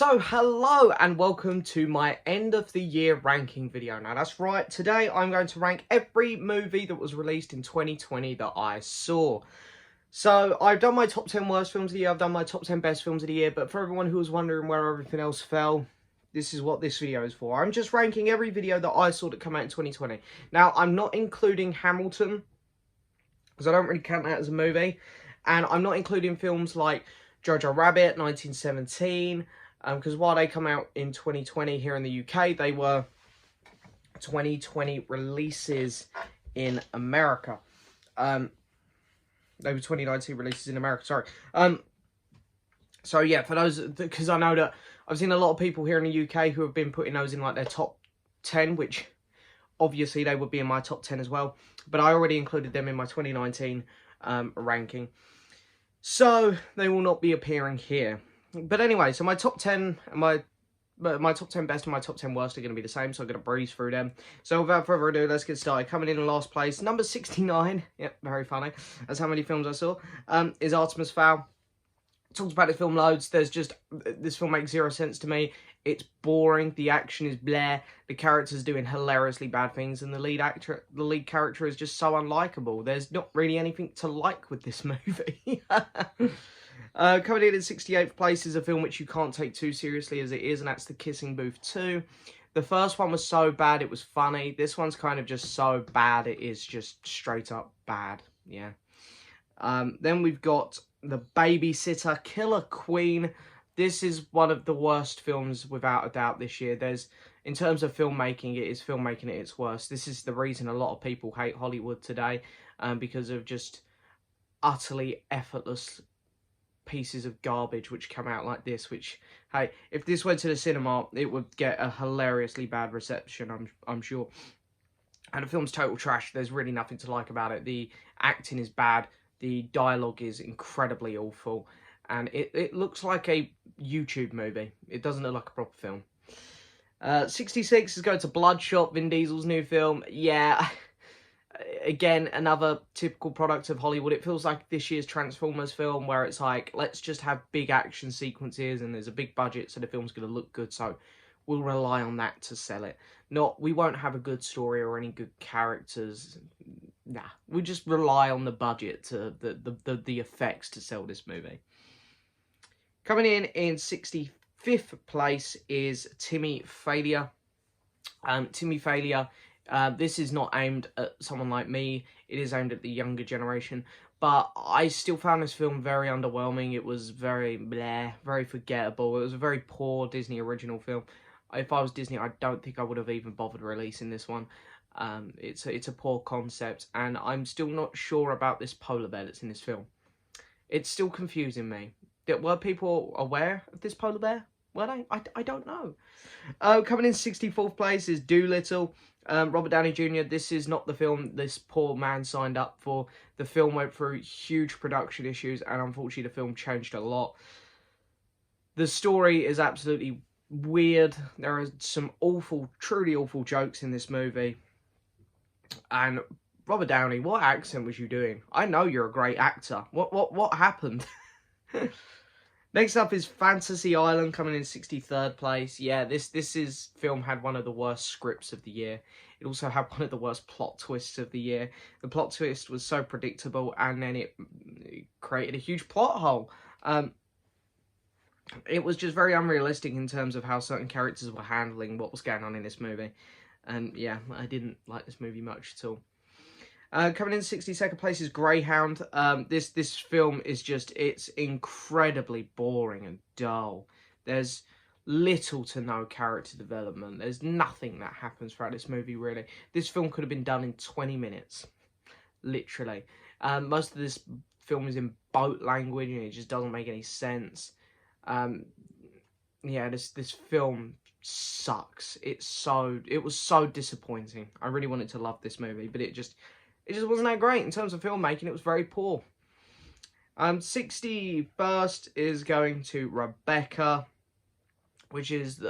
So hello and welcome to my end of the year ranking video. Now that's right, today I'm going to rank every movie that was released in 2020 that I saw. So I've done my top 10 worst films of the year, I've done my top 10 best films of the year, but for everyone who was wondering where everything else fell, this is what this video is for. I'm just ranking every video that I saw that came out in 2020. Now I'm not including Hamilton, because I don't really count that as a movie, and I'm not including films like Jojo Rabbit, 1917, because while they come out in 2020 here in the UK, they were 2020 releases in America. They were 2019 releases in America, sorry. So yeah, for those, because I know that I've seen a lot of people here in the UK who have been putting those in like their top 10, which obviously they would be in my top 10 as well. But I already included them in my 2019 ranking. So they will not be appearing here. But anyway, so my top 10 and my top 10 best and my top 10 worst are going to be the same, so I'm going to breeze through them. So without further ado, let's get started. Coming in last place, number 69, yep, very funny, that's how many films I saw, is Artemis Fowl. Talked about this film loads. This film makes zero sense to me. It's boring, the action is bleh, the character's doing hilariously bad things, and the lead character is just so unlikable. There's not really anything to like with this movie. Coming in at 68th place is a film which you can't take too seriously as it is, and that's The Kissing Booth 2. The first one was so bad it was funny. This one's kind of just so bad it is just straight up bad. Yeah. Then we've got The Babysitter, Killer Queen. This is one of the worst films without a doubt this year. In terms of filmmaking, it is filmmaking at its worst. This is the reason a lot of people hate Hollywood today, because of just utterly effortless pieces of garbage which come out like this, which, hey, if this went to the cinema, it would get a hilariously bad reception, I'm sure. And the film's total trash. There's really nothing to like about it. The acting is bad. The dialogue is incredibly awful. And it looks like a YouTube movie. It doesn't look like a proper film. 66 is going to Bloodshot, Vin Diesel's new film. Yeah, again, another typical product of Hollywood. It feels like this year's Transformers film, where it's like, let's just have big action sequences and there's a big budget, so the film's going to look good, so we'll rely on that to sell it. We won't have a good story or any good characters. Nah, we just rely on the budget, to the effects to sell this movie. Coming in 65th place is Timmy Failure. Timmy Failure. This is not aimed at someone like me. It is aimed at the younger generation. But I still found this film very underwhelming. It was very bleh, very forgettable. It was a very poor Disney original film. If I was Disney, I don't think I would have even bothered releasing this one. It's a poor concept, and I'm still not sure about this polar bear that's in this film. It's still confusing me. Were people aware of this polar bear? Were they? I don't know. Coming in 64th place is Dolittle. Robert Downey Jr. This is not the film this poor man signed up for. The film went through huge production issues, and unfortunately the film changed a lot. The story is absolutely weird. There are some awful, truly awful jokes in this movie. And Robert Downey, what accent was you doing? I know you're a great actor. What happened? Next up is Fantasy Island, coming in 63rd place. Yeah, this film had one of the worst scripts of the year. It also had one of the worst plot twists of the year. The plot twist was so predictable, and then it created a huge plot hole. It was just very unrealistic in terms of how certain characters were handling what was going on in this movie. And yeah, I didn't like this movie much at all. Coming in 62nd place is Greyhound. This film is it's incredibly boring and dull. There's little to no character development. There's nothing that happens throughout this movie, really. This film could have been done in 20 minutes. Literally. Most of this film is in boat language, and it just doesn't make any sense. Yeah, this film sucks. It was so disappointing. I really wanted to love this movie, but it just wasn't that great in terms of filmmaking. It was very poor. 61st is going to Rebecca, which is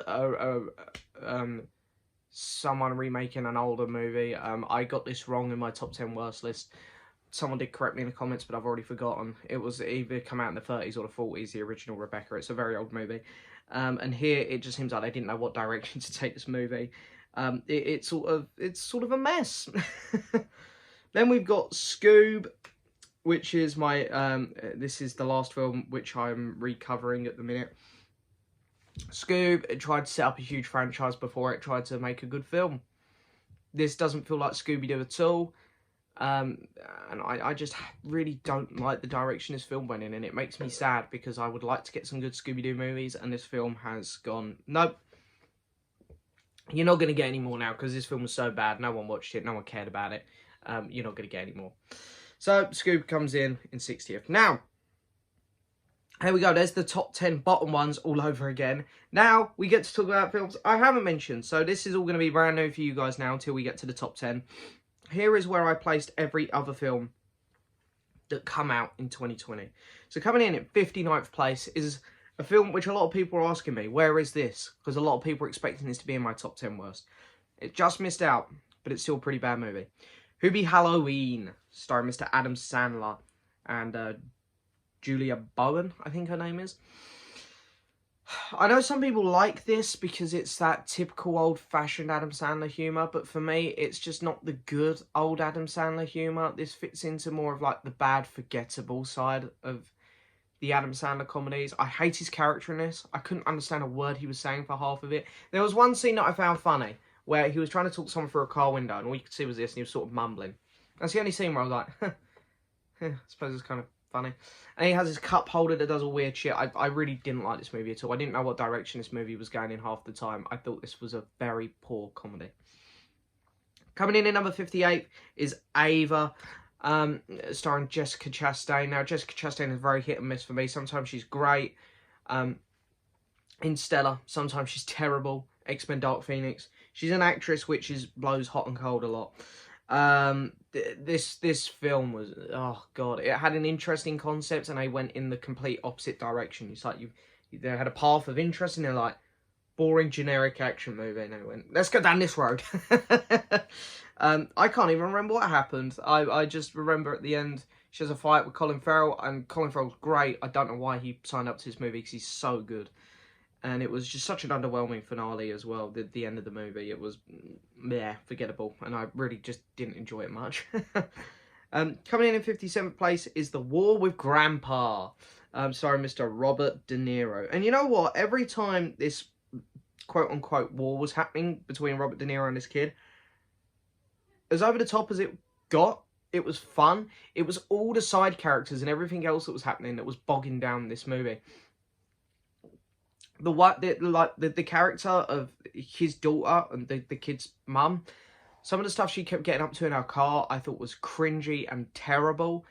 someone remaking an older movie. I got this wrong in my top 10 worst list. someone did correct me in the comments, but I've already forgotten. It was either come out in the 30s or the 40s, the original Rebecca. It's a very old movie. And here it just seems like they didn't know what direction to take this movie. It's sort of a mess. Then we've got Scoob, which is my this is the last film which I'm recovering at the minute. Scoob, it tried to set up a huge franchise before it tried to make a good film. This doesn't feel like Scooby-Doo at all. And I just really don't like the direction this film went in, and it makes me sad because I would like to get some good Scooby-Doo movies, and this film has gone, nope. You're not going to get any more now because this film was so bad. No one watched it. No one cared about it. You're not going to get any more. So, Scoob comes in 60th. Now, here we go. There's the top 10 bottom ones all over again. Now, we get to talk about films I haven't mentioned. So, this is all going to be brand new for you guys now until we get to the top 10. Here is where I placed every other film that come out in 2020. So, coming in at 59th place is a film which a lot of people are asking me, where is this? Because a lot of people are expecting this to be in my top 10 worst. It just missed out, but it's still a pretty bad movie. Hubie Halloween, starring Mr. Adam Sandler and Julia Bowen, I think her name is. I know some people like this because it's that typical old-fashioned Adam Sandler humour, but for me, it's just not the good old Adam Sandler humour. This fits into more of like the bad, forgettable side of the Adam Sandler comedies. I hate his character in this. I couldn't understand a word he was saying for half of it. There was one scene that I found funny, where he was trying to talk to someone through a car window, and all you could see was this, and he was sort of mumbling. That's the only scene where I was like, I suppose it's kind of funny. And he has his cup holder that does all weird shit. I really didn't like this movie at all. I didn't know what direction this movie was going in half the time. I thought this was a very poor comedy. Coming in at number 58 is Ava, starring Jessica Chastain. Now, Jessica Chastain is very hit and miss for me. Sometimes she's great in Stella. Sometimes she's terrible. X-Men Dark Phoenix. She's an actress which blows hot and cold a lot. This film was, oh god, it had an interesting concept and they went in the complete opposite direction. It's like they had a path of interest and they're like, boring generic action movie, and they went, let's go down this road. I can't even remember what happened. I just remember at the end she has a fight with Colin Farrell, and Colin Farrell's great. I don't know why he signed up to this movie because he's so good. And it was just such an underwhelming finale as well, the end of the movie. It was, forgettable. And I really just didn't enjoy it much. Coming in 57th place is The War with Grandpa. Sorry, Mr. Robert De Niro. And you know what? Every time this quote-unquote war was happening between Robert De Niro and this kid, as over the top as it got, it was fun. It was all the side characters and everything else that was happening that was bogging down this movie. The character of his daughter and the kid's mum, some of the stuff she kept getting up to in her car, I thought was cringy and terrible.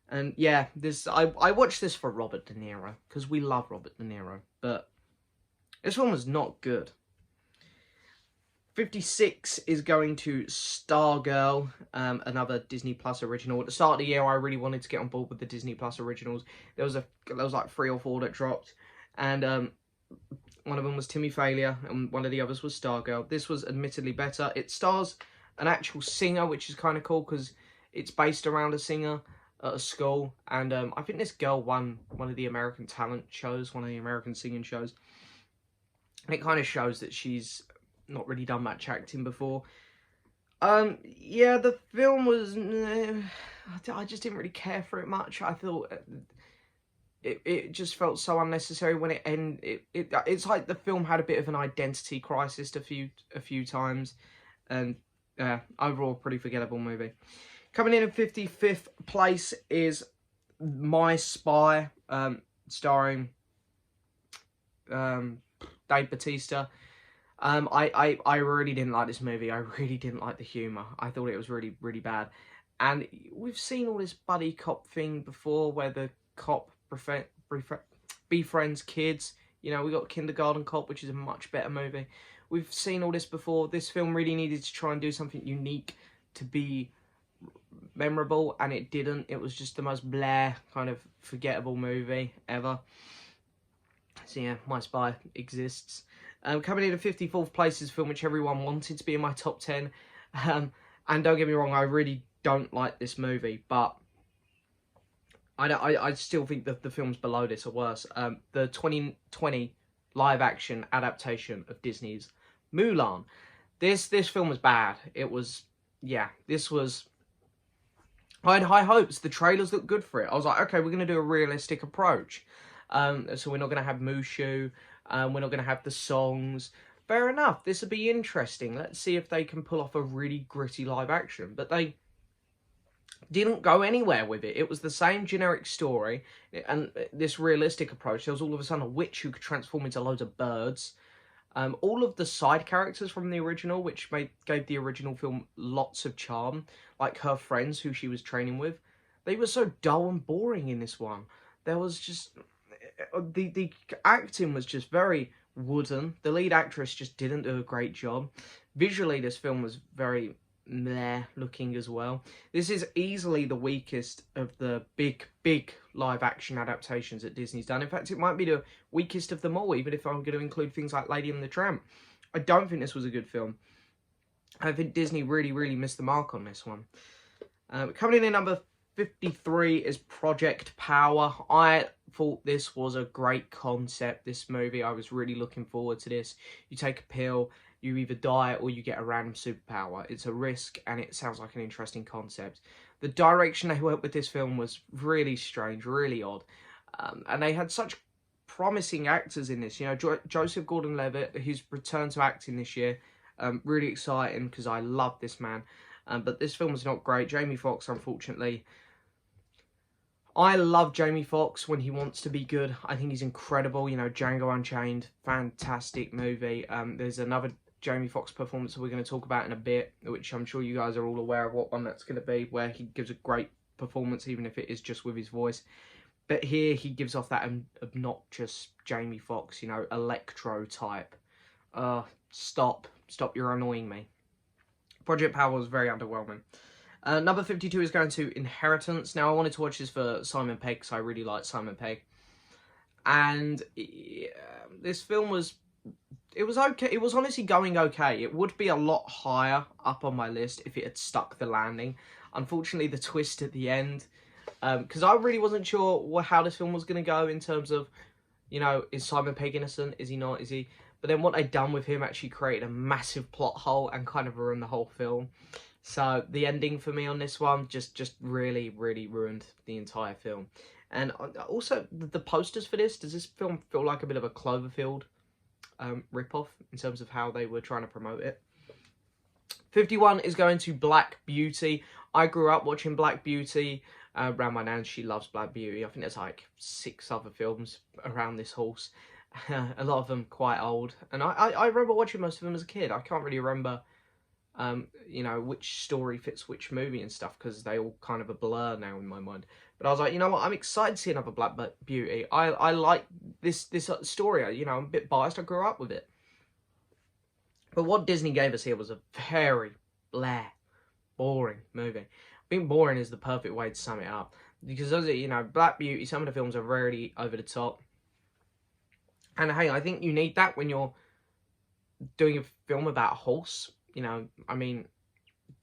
And yeah, I watched this for Robert De Niro because we love Robert De Niro, but this one was not good. 56 is going to Stargirl, another Disney Plus original. At the start of the year, I really wanted to get on board with the Disney Plus originals. There was like 3 or 4 that dropped, and one of them was Timmy Failure, and one of the others was Stargirl. This was admittedly better. It stars an actual singer, which is kind of cool because it's based around a singer at a school. And I think this girl won one of the American talent shows, one of the American singing shows. And it kind of shows that she's not really done much acting before. Yeah, the film was, I just didn't really care for it much. I thought it just felt so unnecessary when it ended. It's like the film had a bit of an identity crisis a few times, and overall pretty forgettable movie. Coming in 55th place is My Spy, starring Dave Bautista. I really didn't like this movie. I really didn't like the humour. I thought it was really, really bad. And we've seen all this buddy cop thing before where the cop befriends kids. You know, we got Kindergarten Cop, which is a much better movie. We've seen all this before. This film really needed to try and do something unique to be memorable, and it didn't. It was just the most blah, kind of forgettable movie ever. So yeah, My Spy exists. Coming in at 54th place is a film which everyone wanted to be in my top 10. And don't get me wrong, I really don't like this movie, but I still think that the films below this are worse. The 2020 live-action adaptation of Disney's Mulan. This film was bad. It was, yeah, this was... I had high hopes. The trailers looked good for it. I was like, okay, we're going to do a realistic approach. So we're not going to have Mushu. We're not going to have the songs. Fair enough. This would be interesting. Let's see if they can pull off a really gritty live action. But they didn't go anywhere with it. It was the same generic story. And this realistic approach. There was all of a sudden a witch who could transform into loads of birds. All of the side characters from the original, which gave the original film lots of charm, like her friends who she was training with, they were so dull and boring in this one. There was just... The acting was just very wooden. The lead actress just didn't do a great job. Visually, this film was very meh looking as well. This is easily the weakest of the big live action adaptations that Disney's done. In fact, it might be the weakest of them all, even if I'm going to include things like Lady and the Tramp. I don't think this was a good film. I think Disney really missed the mark on this one. Coming in at number 53 is Project Power. I thought this was a great concept, this movie. I was really looking forward to this. You take a pill, you either die or you get a random superpower. It's a risk and it sounds like an interesting concept. The direction they went with this film was really strange, really odd. And they had such promising actors in this. You know, Joseph Gordon-Levitt, who's returned to acting this year. Really exciting because I love this man. But this film was not great. Jamie Foxx, unfortunately. I love Jamie Foxx when he wants to be good. I think he's incredible. You know, Django Unchained, fantastic movie. There's another Jamie Foxx performance that we're going to talk about in a bit, which I'm sure you guys are all aware of what one that's going to be, where he gives a great performance, even if it is just with his voice. But here, he gives off that obnoxious Jamie Foxx, you know, electro type. Stop, you're annoying me. Project Power was very underwhelming. Number 52 is going to Inheritance. Now, I wanted to watch this for Simon Pegg, because I really like Simon Pegg. And this film was... It was okay. It was honestly going okay. It would be a lot higher up on my list if it had stuck the landing. Unfortunately, the twist at the end... Because I really wasn't sure how this film was going to go in terms of, you know, is Simon Pegg innocent? Is he not? Is he... But then what they'd done with him actually created a massive plot hole and kind of ruined the whole film. So the ending for me on this one just really ruined the entire film. And also, the posters for this, does this film feel like a bit of a Cloverfield ripoff in terms of how they were trying to promote it? 51 is going to Black Beauty. I grew up watching Black Beauty. Around my nan, she loves Black Beauty. I think there's like 6 other films around this horse. A lot of them quite old. And I remember watching most of them as a kid. I can't really remember... you know, which story fits which movie and stuff, because they all kind of a blur now in my mind. But I was like, you know what, I'm excited to see another Black Beauty. I like this story. You know, I'm a bit biased. I grew up with it. But what Disney gave us here was a very boring movie. I think boring is the perfect way to sum it up. Because, you know, Black Beauty, some of the films are really over the top. And hey, I think you need that when you're doing a film about a horse. You know, I mean,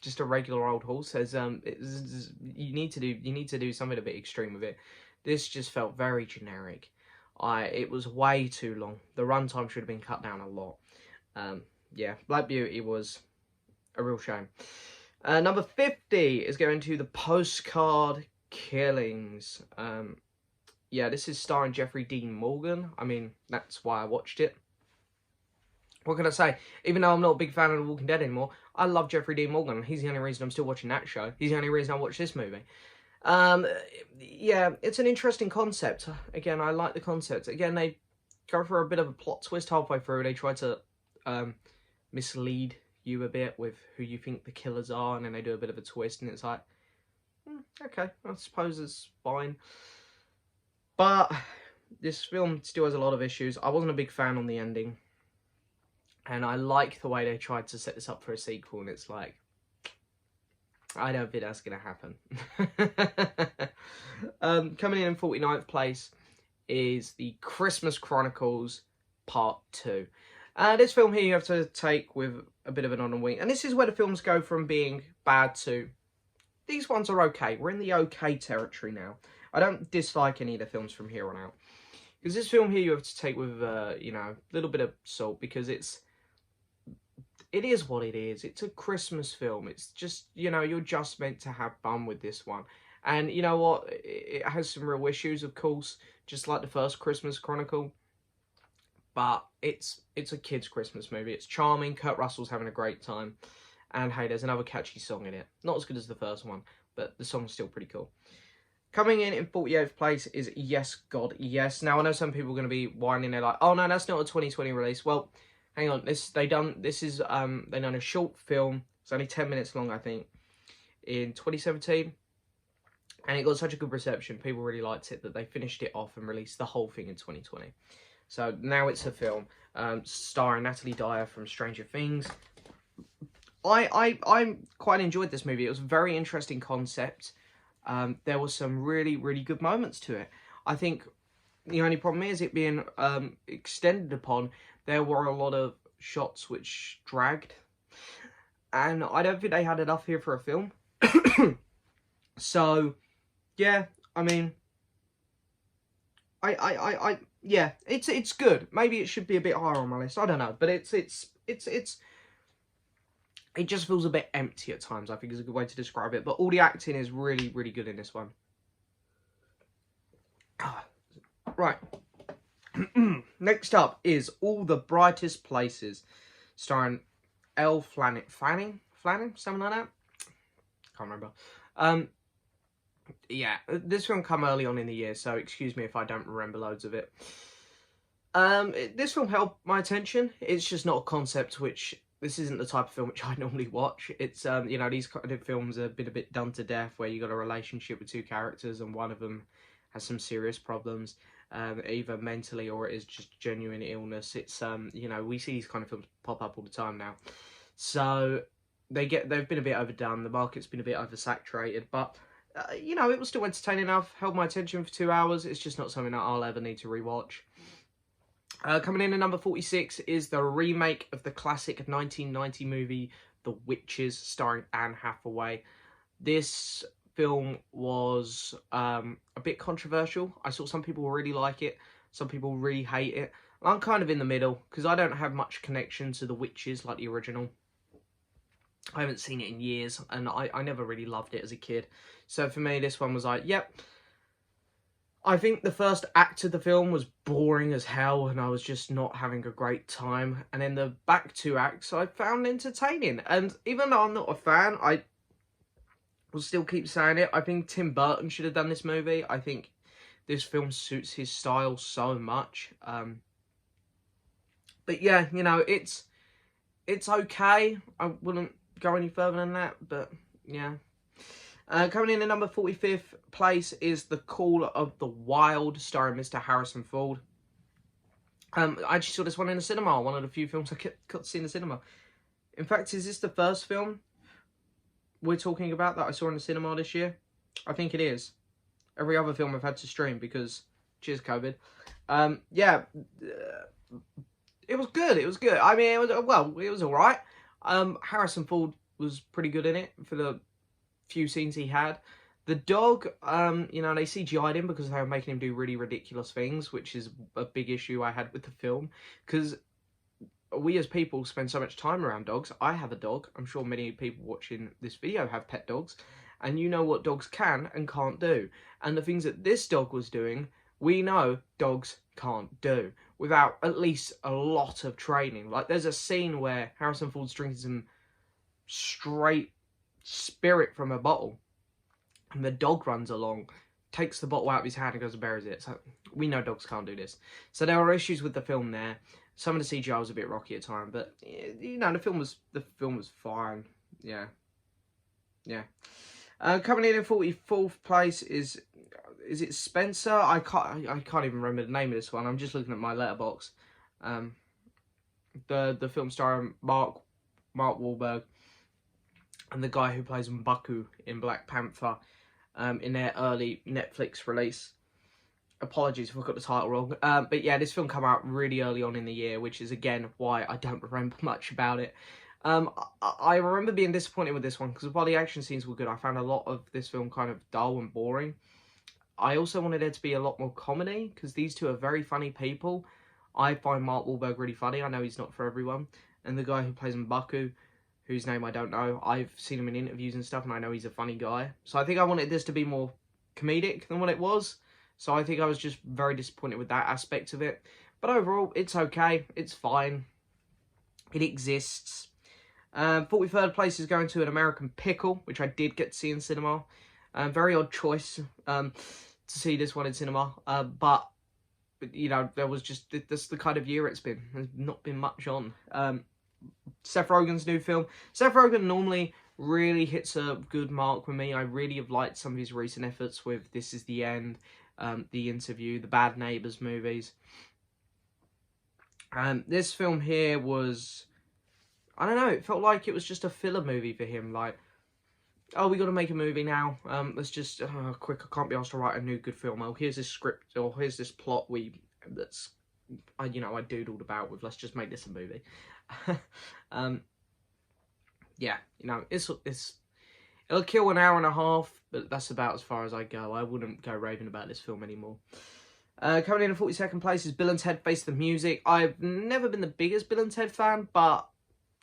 just a regular old horse says, you need to do something a bit extreme with it. This just felt very generic. It was way too long. The runtime should have been cut down a lot. Yeah, Black Beauty was a real shame. Number 50 is going to The Postcard Killings. Yeah, this is starring Jeffrey Dean Morgan. I mean, that's why I watched it. What can I say? Even though I'm not a big fan of The Walking Dead anymore, I love Jeffrey Dean Morgan. He's the only reason I'm still watching that show. He's the only reason I watch this movie. Yeah, it's an interesting concept. Again, I like the concept. Again, they go for a bit of a plot twist halfway through. They try to mislead you a bit with who you think the killers are, and then they do a bit of a twist, and it's like, okay, I suppose it's fine. But this film still has a lot of issues. I wasn't a big fan on the ending. And I like the way they tried to set this up for a sequel, and it's like, I don't think that's going to happen. Coming in 49th place is The Christmas Chronicles Part 2. This film here you have to take with a bit of an on wing. And this is where the films go from being bad to... These ones are okay. We're in the okay territory now. I don't dislike any of the films from here on out. Because this film here you have to take with, you know, a little bit of salt, because it is what it is. It's a Christmas film. It's just, you know, you're just meant to have fun with this one. And you know what? It has some real issues, of course, just like the first Christmas Chronicle. But it's a kid's Christmas movie. It's charming. Kurt Russell's having a great time. And hey, there's another catchy song in it. Not as good as the first one, but the song's still pretty cool. Coming in 48th place is Yes, God, Yes. Now, I know some people are going to be whining. They're like, oh, no, that's not a 2020 release. Well, hang on. They done a short film. It's only 10 minutes long, I think, in 2017. And it got such a good reception. People really liked it that they finished it off and released the whole thing in 2020. So now it's a film starring Natalie Dyer from Stranger Things. I quite enjoyed this movie. It was a very interesting concept. There was some really, really good moments to it. I think the only problem is it being extended upon. There were a lot of shots which dragged. And I don't think they had enough here for a film. So, yeah, I mean, yeah, it's good. Maybe it should be a bit higher on my list. I don't know, but it just feels a bit empty at times, I think is a good way to describe it. But all the acting is really, really good in this one. Right. Next up is All the Brightest Places, starring Elle Fanning, something like that. Can't remember. Yeah, this film come early on in the year, so excuse me if I don't remember loads of it. This film held my attention. It's just not a concept which... This isn't the type of film which I normally watch. It's, you know, these kind of films have been a bit done to death, where you got a relationship with two characters and one of them has some serious problems, either mentally or it is just genuine illness. It's, you know, we see these kind of films pop up all the time now. So they've been a bit overdone. The market's been a bit oversaturated, but, you know, it was still entertaining enough. Held my attention for 2 hours. It's just not something that I'll ever need to rewatch. Coming in at number 46 is the remake of the classic 1990 movie The Witches, starring Anne Hathaway. This film was a bit controversial. I saw some people really like it, some people really hate it. I'm kind of in the middle, because I don't have much connection to The Witches like the original. I haven't seen it in years, and I never really loved it as a kid. So for me, this one was like, yep. I think the first act of the film was boring as hell, and I was just not having a great time. And then the back two acts I found entertaining. And even though I'm not a fan, I will still keep saying it. I think Tim Burton should have done this movie. I think this film suits his style so much. But yeah, you know, it's okay. I wouldn't go any further than that, but yeah. Coming in at number 45th place is The Call of the Wild, starring Mr. Harrison Ford. I actually saw this one in the cinema, one of the few films I got to see in the cinema. In fact, is this the first film we're talking about that I saw in the cinema this year? I think it is. Every other film I've had to stream because, cheers COVID. Yeah, it was good, it was good. I mean, it was alright. Harrison Ford was pretty good in it for the few scenes he had. The dog, you know, they CGI'd him because they were making him do really ridiculous things, which is a big issue I had with the film, because we as people spend so much time around dogs. I have a dog. I'm sure many people watching this video have pet dogs, and you know what dogs can and can't do. And the things that this dog was doing, we know dogs can't do without at least a lot of training. Like, there's a scene where Harrison Ford's drinking some straight spirit from a bottle, and the dog runs along, takes the bottle out of his hand and goes and buries it. So we know dogs can't do this. So there are issues with the film there. Some of the CGI was a bit rocky at times, but you know, the film was fine. Yeah. Coming in 44th place is it Spencer? I can't even remember the name of this one. I'm just looking at my letterbox. The film starring Mark Wahlberg and the guy who plays M'Baku in Black Panther, in their early Netflix release. Apologies if I got the title wrong. But yeah, this film came out really early on in the year, which is, again, why I don't remember much about it. I remember being disappointed with this one, because while the action scenes were good, I found a lot of this film kind of dull and boring. I also wanted there to be a lot more comedy, because these two are very funny people. I find Mark Wahlberg really funny. I know he's not for everyone. And the guy who plays M'Baku, whose name I don't know, I've seen him in interviews and stuff, and I know he's a funny guy. So I think I wanted this to be more comedic than what it was. So I think I was just very disappointed with that aspect of it. But overall, it's okay. It's fine. It exists. 43rd place is going to An American Pickle, which I did get to see in cinema. Very odd choice to see this one in cinema. But, you know, there was just, this is the kind of year it's been. There's not been much on. Seth Rogen's new film. Seth Rogen normally really hits a good mark with me. I really have liked some of his recent efforts with This Is the End, The Interview, the Bad Neighbours movies. This film here was, I don't know, it felt like it was just a filler movie for him. Like, oh, we got to make a movie now. Let's just, quick, I can't be asked to write a new good film. Oh, here's this script, or here's this plot that's, I doodled about with. Let's just make this a movie. Yeah, you know, it'll kill an hour and a half, but that's about as far as I go. I wouldn't go raving about this film anymore. Coming in at 42nd place is Bill and Ted Face the Music. I've never been the biggest Bill and Ted fan, but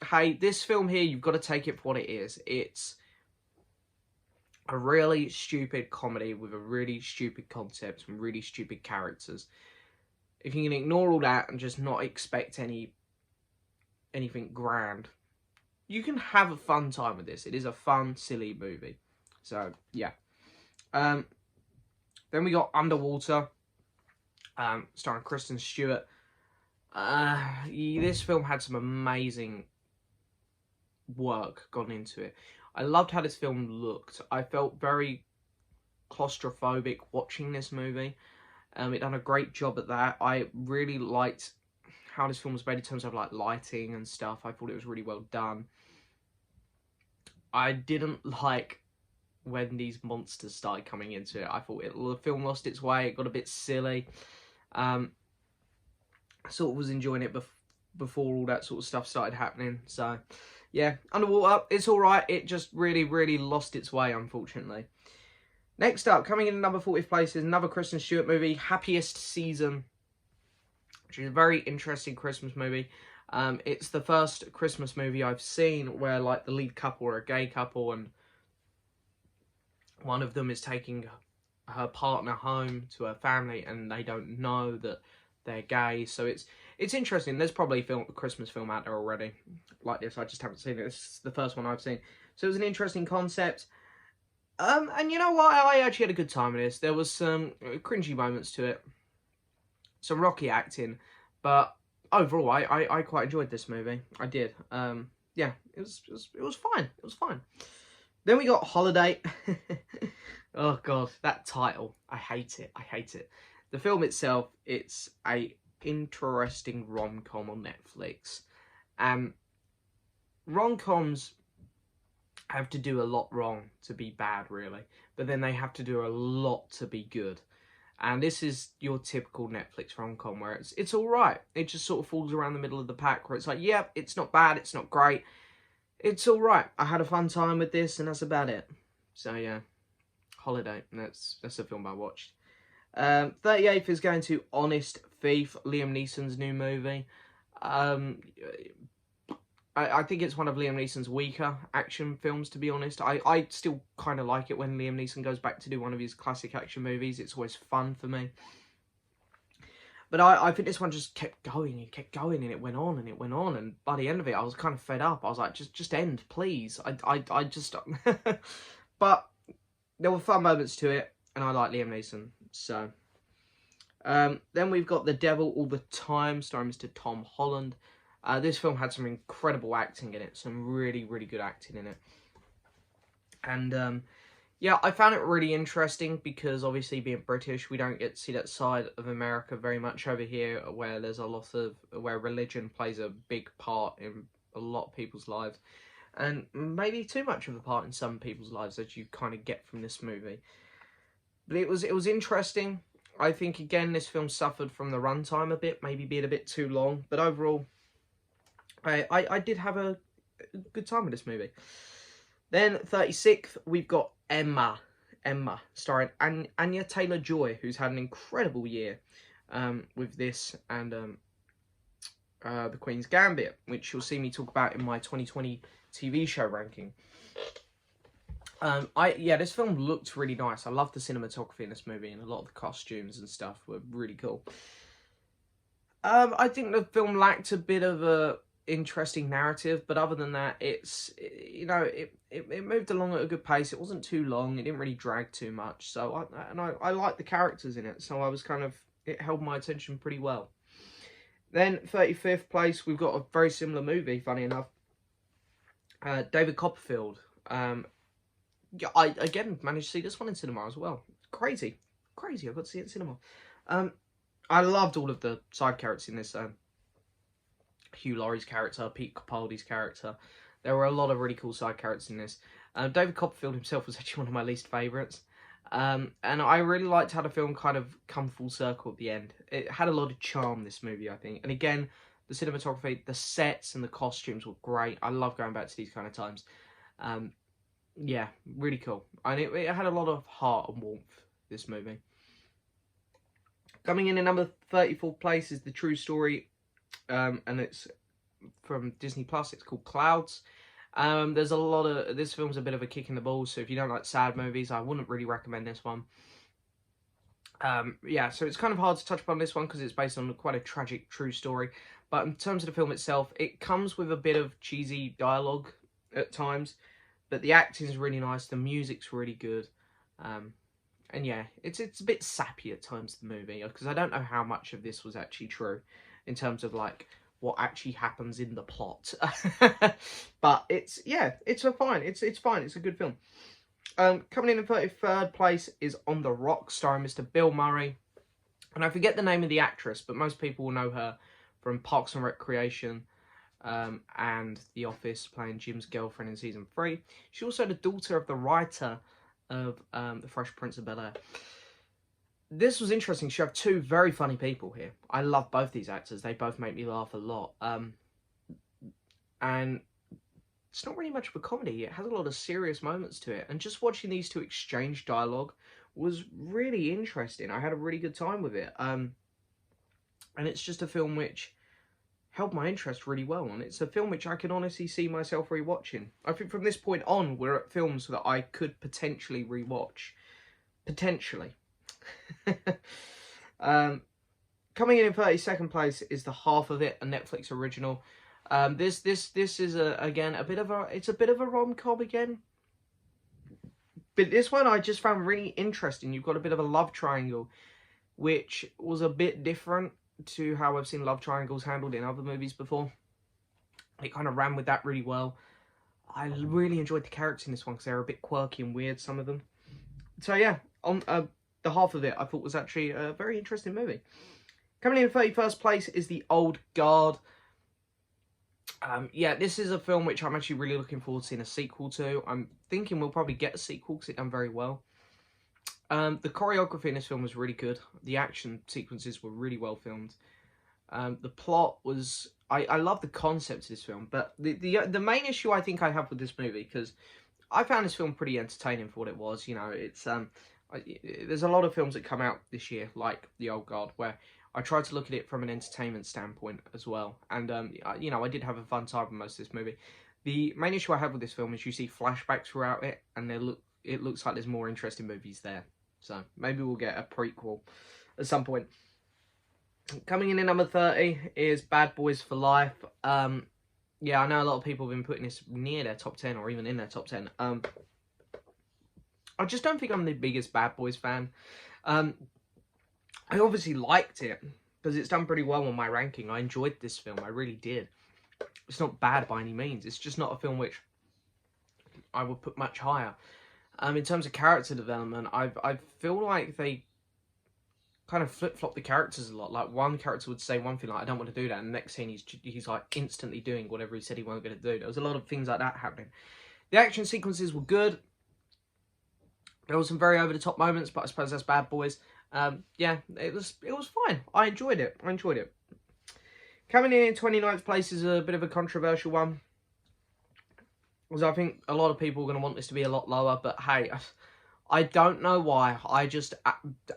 hey, this film here, you've got to take it for what it is. It's a really stupid comedy with a really stupid concept and really stupid characters. If you can ignore all that and just not expect anything grand, you can have a fun time with this. It is a fun, silly movie. So, yeah. Then we got Underwater, starring Kristen Stewart. This film had some amazing work gone into it. I loved how this film looked. I felt very claustrophobic watching this movie. It done a great job at that. I really liked how this film was made in terms of like lighting and stuff. I thought it was really well done. I didn't like when these monsters started coming into it. I thought the film lost its way. It got a bit silly. I sort of was enjoying it before all that sort of stuff started happening. So, yeah, Underwater, it's alright. It just really, really lost its way, unfortunately. Next up, coming in at number 40th place is another Kristen Stewart movie, Happiest Season, which is a very interesting Christmas movie. It's the first Christmas movie I've seen where, like, the lead couple are a gay couple and one of them is taking her partner home to her family and they don't know that they're gay. So it's interesting. There's probably a Christmas film out there already like this. I just haven't seen it. It's the first one I've seen. So it was an interesting concept. And you know what? I actually had a good time with this. There was some cringy moments to it. Some rocky acting. But overall, I quite enjoyed this movie. I did. Yeah, it was fine. It was fine. Then we got Holiday. Oh, God, that title. I hate it. I hate it. The film itself, it's a interesting rom-com on Netflix. Rom-coms have to do a lot wrong to be bad, really. But then they have to do a lot to be good. And this is your typical Netflix rom-com where it's alright. It just sort of falls around the middle of the pack where it's like, yeah, it's not bad, it's not great. It's alright. I had a fun time with this and that's about it. So, yeah. Holiday. That's the film I watched. 38th is going to Honest Thief, Liam Neeson's new movie. I think it's one of Liam Neeson's weaker action films, to be honest. I still kind of like it when Liam Neeson goes back to do one of his classic action movies. It's always fun for me. But I think this one just kept going and kept going, and it went on and it went on. And by the end of it, I was kind of fed up. I was like, just end, please. I just... But there were fun moments to it, and I like Liam Neeson. So, then we've got The Devil All the Time, starring Mr. Tom Holland. This film had some incredible acting in it, some really, really good acting in it. And, yeah, I found it really interesting because, obviously, being British, we don't get to see that side of America very much over here, where there's a lot of, where religion plays a big part in a lot of people's lives. And maybe too much of a part in some people's lives, as you kind of get from this movie. But it was interesting. I think, again, this film suffered from the runtime a bit, maybe being a bit too long. But overall, I did have a good time with this movie. Then, 36th, we've got Emma. Emma, starring Anya Taylor-Joy, who's had an incredible year with this and The Queen's Gambit, which you'll see me talk about in my 2020 TV show ranking. This film looked really nice. I love the cinematography in this movie, and a lot of the costumes and stuff were really cool. I think the film lacked a bit of a interesting narrative, but other than that, it moved along at a good pace. It wasn't too long. It didn't really drag too much. So I liked the characters in it. So I was it held my attention pretty well. Then 35th place, we've got a very similar movie. Funny enough, David Copperfield. I again managed to see this one in cinema as well. Crazy. I got to see it in cinema. I loved all of the side characters in this. Hugh Laurie's character, Pete Capaldi's character. There were a lot of really cool side characters in this. David Copperfield himself was actually one of my least favourites. And I really liked how the film kind of come full circle at the end. It had a lot of charm, this movie, I think. And again, the cinematography, the sets and the costumes were great. I love going back to these kind of times. Yeah, really cool. And it had a lot of heart and warmth, this movie. Coming in at number 34th place is The True Story. And it's from Disney Plus. It's called Clouds. There's a lot of... This film's a bit of a kick in the balls, so if you don't like sad movies, I wouldn't really recommend this one. So it's kind of hard to touch upon this one because it's based on quite a tragic true story. But in terms of the film itself, it comes with a bit of cheesy dialogue at times. But the acting is really nice. The music's really good. And yeah, it's a bit sappy at times, the movie. Because I don't know how much of this was actually true. In terms of, like, what actually happens in the plot. But it's fine. It's fine. It's a good film. Coming in 33rd place is On the Rocks, starring Mr. Bill Murray. And I forget the name of the actress, but most people will know her from Parks and Recreation and The Office, playing Jim's girlfriend in season 3. She's also the daughter of the writer of The Fresh Prince of Bel-Air. This was interesting. You have two very funny people here. I love both these actors. They both make me laugh a lot. And it's not really much of a comedy. It has a lot of serious moments to it. And just watching these two exchange dialogue was really interesting. I had a really good time with it. And it's just a film which held my interest really well. And it's a film which I can honestly see myself rewatching. I think from this point on, we're at films that I could potentially rewatch. Potentially. Coming in 32nd place is The Half of It, a Netflix original. This is again a bit of a rom-com again, but this one I just found really interesting. You've got a bit of a love triangle, which was a bit different to how I've seen love triangles handled in other movies before. It kind of ran with that really well. I really enjoyed the characters in this one because they were a bit quirky and weird, some of them. So yeah, on The Half of It, I thought was actually a very interesting movie. Coming in 31st place is The Old Guard. This is a film which I'm actually really looking forward to seeing a sequel to. I'm thinking we'll probably get a sequel because it done very well. The choreography in this film was really good. The action sequences were really well filmed. The plot was... I love the concept of this film, but the main issue I think I have with this movie, because I found this film pretty entertaining for what it was. You know, it's there's a lot of films that come out this year, like The Old Guard, where I tried to look at it from an entertainment standpoint as well. And, I did have a fun time with most of this movie. The main issue I have with this film is you see flashbacks throughout it, and it looks like there's more interesting movies there. So, maybe we'll get a prequel at some point. Coming in at number 30 is Bad Boys for Life. I know a lot of people have been putting this near their top 10, or even in their top 10. I just don't think I'm the biggest Bad Boys fan. I obviously liked it, because it's done pretty well on my ranking. I enjoyed this film, I really did. It's not bad by any means, it's just not a film which I would put much higher. In terms of character development, I feel like they kind of flip-flop the characters a lot. Like, one character would say one thing, like, I don't want to do that, and the next scene he's like instantly doing whatever he said he wasn't going to do. There was a lot of things like that happening. The action sequences were good. There were some very over-the-top moments, but I suppose that's Bad Boys. It was fine. I enjoyed it. Coming in 29th place is a bit of a controversial one, because I think a lot of people are going to want this to be a lot lower, but hey, I don't know why. I just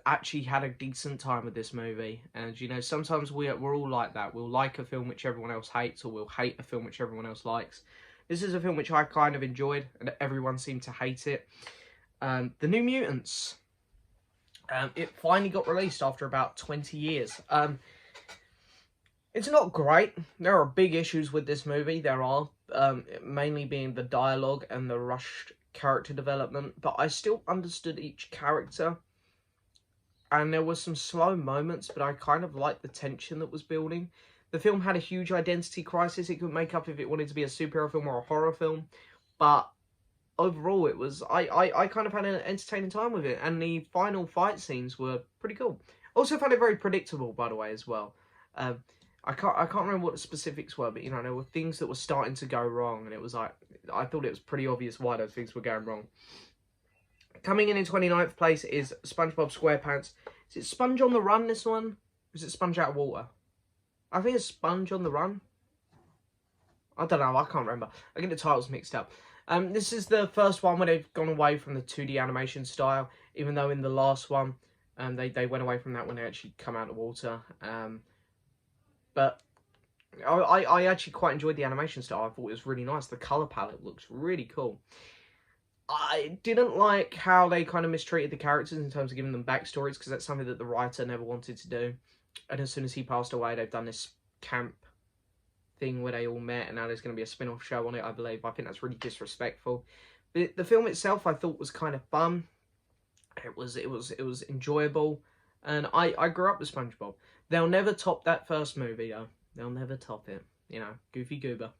actually had a decent time with this movie. And, you know, sometimes we're all like that. We'll like a film which everyone else hates, or we'll hate a film which everyone else likes. This is a film which I kind of enjoyed, and everyone seemed to hate it. The New Mutants. It finally got released after about 20 years. It's not great. There are big issues with this movie. There are, mainly being the dialogue and the rushed character development, but I still understood each character, and there were some slow moments, but I kind of liked the tension that was building. The film had a huge identity crisis it could make up if it wanted to be a superhero film or a horror film, but overall it was, I kind of had an entertaining time with it, and the final fight scenes were pretty cool. Also found it very predictable, by the way, as well. I can't remember what the specifics were, but, you know, there were things that were starting to go wrong, and it was like, I thought it was pretty obvious why those things were going wrong. Coming in 29th place is SpongeBob SquarePants. Is it Sponge on the Run, this one? Or is it Sponge Out of Water? I think it's Sponge on the Run. I don't know, I can't remember. I get the titles mixed up. This is the first one where they've gone away from the 2D animation style, even though in the last one, they went away from that when they actually come out of water. But I actually quite enjoyed the animation style. I thought it was really nice. The colour palette looks really cool. I didn't like how they kind of mistreated the characters in terms of giving them backstories, because that's something that the writer never wanted to do. And as soon as he passed away, they've done this camp thing where they all met, and now there's going to be a spin-off show on it, I believe. I think that's really disrespectful. The film itself, I thought, was kind of fun. It was enjoyable, and I grew up with SpongeBob. They'll never top that first movie, though. They'll never top it. You know, Goofy Goober.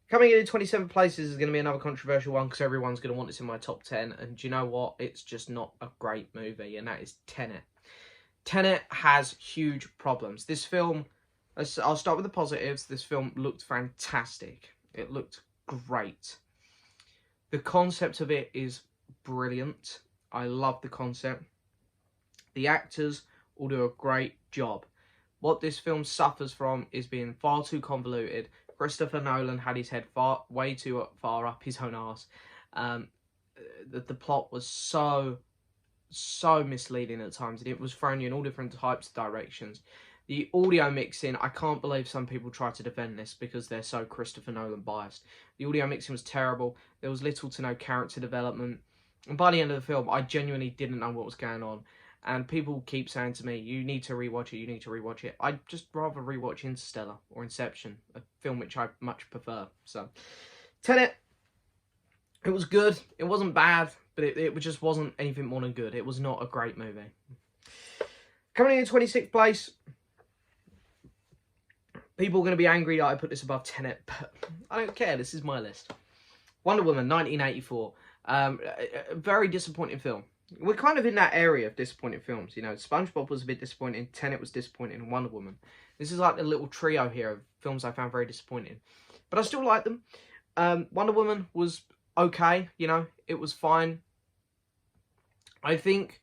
Coming in 27 places is going to be another controversial one, because everyone's going to want this in my top 10. And do you know what? It's just not a great movie, and that is Tenet. Tenet has huge problems. This film, I'll start with the positives. This film looked fantastic. It looked great. The concept of it is brilliant. I love the concept. The actors all do a great job. What this film suffers from is being far too convoluted. Christopher Nolan had his head way too far up his own arse. The plot was so misleading at times, and it was throwing you in all different types of directions. The audio mixing, I can't believe some people try to defend this because they're so Christopher Nolan biased. The audio mixing was terrible. There was little to no character development. And by the end of the film, I genuinely didn't know what was going on. And people keep saying to me, you need to rewatch it, you need to rewatch it. I'd just rather rewatch Interstellar or Inception, a film which I much prefer. So, Tenet, it was good. It wasn't bad, but it just wasn't anything more than good. It was not a great movie. Coming in 26th place, people are going to be angry that I put this above Tenet, but I don't care. This is my list. Wonder Woman, 1984. A very disappointing film. We're kind of in that area of disappointing films. You know, SpongeBob was a bit disappointing. Tenet was disappointing. And Wonder Woman. This is like the little trio here of films I found very disappointing. But I still like them. Wonder Woman was okay. You know, it was fine. I think,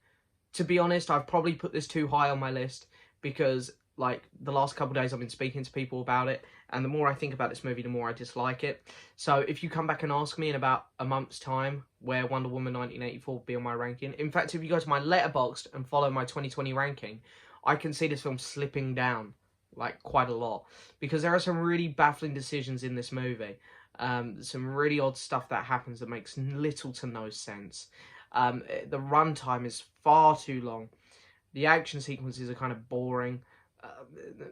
to be honest, I've probably put this too high on my list because, like, the last couple of days I've been speaking to people about it, and the more I think about this movie, the more I dislike it. So if you come back and ask me in about a month's time where Wonder Woman 1984 will be on my ranking, in fact, if you go to my Letterboxd and follow my 2020 ranking, I can see this film slipping down, like, quite a lot, because there are some really baffling decisions in this movie. Some really odd stuff that happens that makes little to no sense. The runtime is far too long. The action sequences are kind of boring.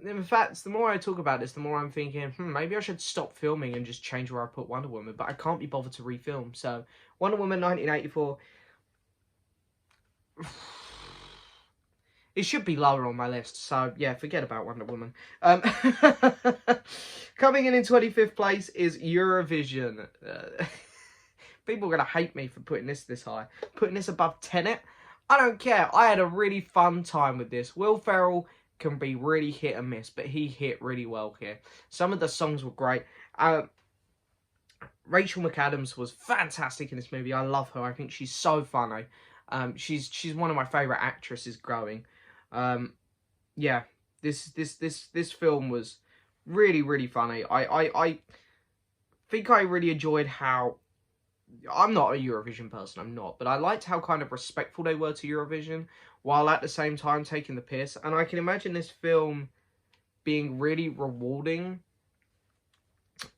In fact, the more I talk about this, the more I'm thinking, maybe I should stop filming and just change where I put Wonder Woman, but I can't be bothered to refilm. So, Wonder Woman 1984, it should be lower on my list, so yeah, forget about Wonder Woman. Coming in 25th place is Eurovision. People are going to hate me for putting this high. Putting this above Tenet, I don't care. I had a really fun time with this. Will Ferrell can be really hit and miss, but he hit really well here. Some of the songs were great. Rachel McAdams was fantastic in this movie. I love her. I think she's so funny. She's one of my favourite actresses growing. Yeah, this film was really, really funny. I think I really enjoyed how I'm not a Eurovision person, I'm not, but I liked how kind of respectful they were to Eurovision, while at the same time taking the piss, and I can imagine this film being really rewarding